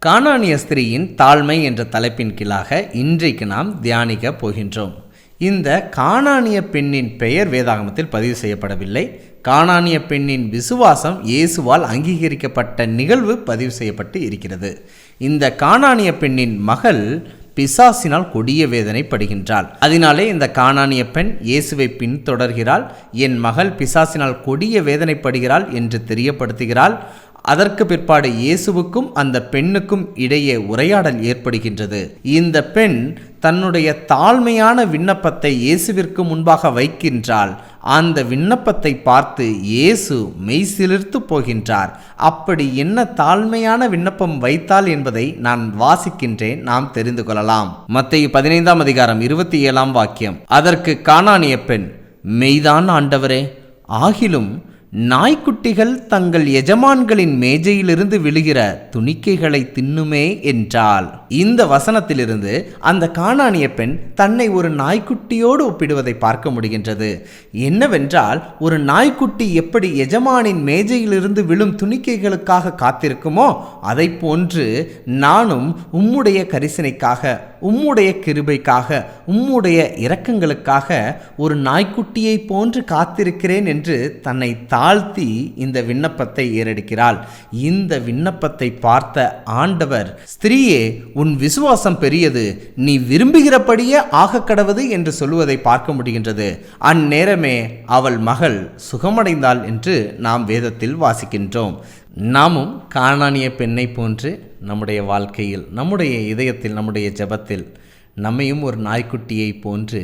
கானானிய ஸ்திரீயின் தாழ்மை என்ற தலைப்பின் கீழாக இன்றைக்கு நாம் தியானிக்க போகின்றோம். இந்த கானானிய பெண்ணின் பெயர் வேதாகமத்தில் பதிவு செய்யப்படவில்லை. கானானிய பெண்ணின் விசுவாசம் இயேசுவால் அங்கீகரிக்கப்பட்ட நிகழ்வு பதிவு செய்யப்பட்டு இருக்கிறது. இந்த கானானிய பெண்ணின் மகள் பிசாசினால் கொடிய வேதனைப்படுகின்றாள். அதனாலே இந்த கானானிய பெண் இயேசுவை பின்தொடர்கிறாள். என் மகள் பிசாசினால் கொடிய வேதனைப்படுகிறாள் என்று தெரியப்படுத்துகிறாள். அதற்கு பிற்பாடு இயேசுவுக்கும் அந்த பெண்ணுக்கும் இடையே உரையாடல் ஏற்படுகின்றது. இந்த பெண் தன்னுடைய தாழ்மையான விண்ணப்பத்தை இயேசுவிற்கு முன்பாக வைக்கின்றாள். அந்த விண்ணப்பத்தை பார்த்து இயேசு மெய்சிலிர்த்து போகின்றார். அப்படி என்ன தாழ்மையான விண்ணப்பம் வைத்தாள் என்பதை நான் வாசிக்கின்றேன், நாம் தெரிந்து கொள்ளலாம். மத்தேயு 15 அதிகாரம் 27 வாக்கியம். அதற்கு கானானிய பெண், மெய்தான் ஆண்டவரே, ஆகிலும் நாய்க்குட்டிகள் தங்கள் எஜமான்களின் மேஜையிலிருந்து விழுகிற துணிக்கைகளை தின்னுமே என்றாள். இந்த வசனத்திலிருந்து அந்த கானானிய பெண் தன்னை ஒரு நாய்க்குட்டியோடு ஒப்பிடுவதை பார்க்க முடிகின்றது. என்னவென்றால், ஒரு நாய்க்குட்டி எப்படி எஜமானின் மேஜையிலிருந்து விழும் துணிக்கைகளுக்காக காத்திருக்குமோ அதை போன்று நானும் உம்முடைய கரிசனைக்காக, உம்முடைய கிருபைக்காக, உம்முடைய இரக்கங்களுக்காக ஒரு நாய்க்குட்டியை போன்று காத்திருக்கிறேன் என்று தன்னை தாழ்த்தி இந்த விண்ணப்பத்தை ஏறெடுக்கிறாள். இந்த விண்ணப்பத்தை பார்த்த ஆண்டவர், ஸ்திரீயே, உன் விசுவாசம் பெரியது, நீ விரும்புகிறபடியே ஆக கடவது என்று சொல்லுவதை பார்க்க முடிகின்றது. அந்நேரமே அவள் மகள் சுகமடைந்தாள் என்று நாம் வேதத்தில் வாசிக்கின்றோம். நாமும் கானானிய பெண்ணை போன்று நம்முடைய வாழ்க்கையில், நம்முடைய இதயத்தில், நம்முடைய ஜெபத்தில் நம்மையும் ஒரு நாய்க்குட்டியை போன்று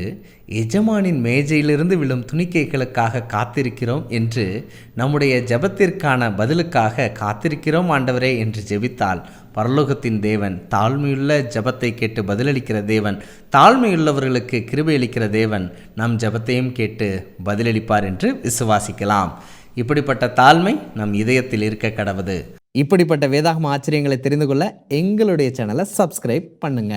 எஜமானின் மேஜையிலிருந்து விழும் துணிக்கைகளுக்காக காத்திருக்கிறோம் என்று, நம்முடைய ஜெபத்திற்கான பதிலுக்காக காத்திருக்கிறோம் ஆண்டவரே என்று ஜெபித்தால் பரலோகத்தின் தேவன், தாழ்மையுள்ள ஜெபத்தை கேட்டு பதிலளிக்கிற தேவன், தாழ்மையுள்ளவர்களுக்கு கிருபை அளிக்கிற தேவன் நம் ஜெபத்தையும் கேட்டு பதிலளிப்பார் என்று விசுவாசிக்கலாம். இப்படிப்பட்ட தாழ்மை நம் இதயத்தில் இருக்க கடவுது. இப்படிப்பட்ட வேதாகம ஆச்சரியங்களை தெரிந்து கொள்ள எங்களுடைய சேனலை சப்ஸ்கிரைப் பண்ணுங்க.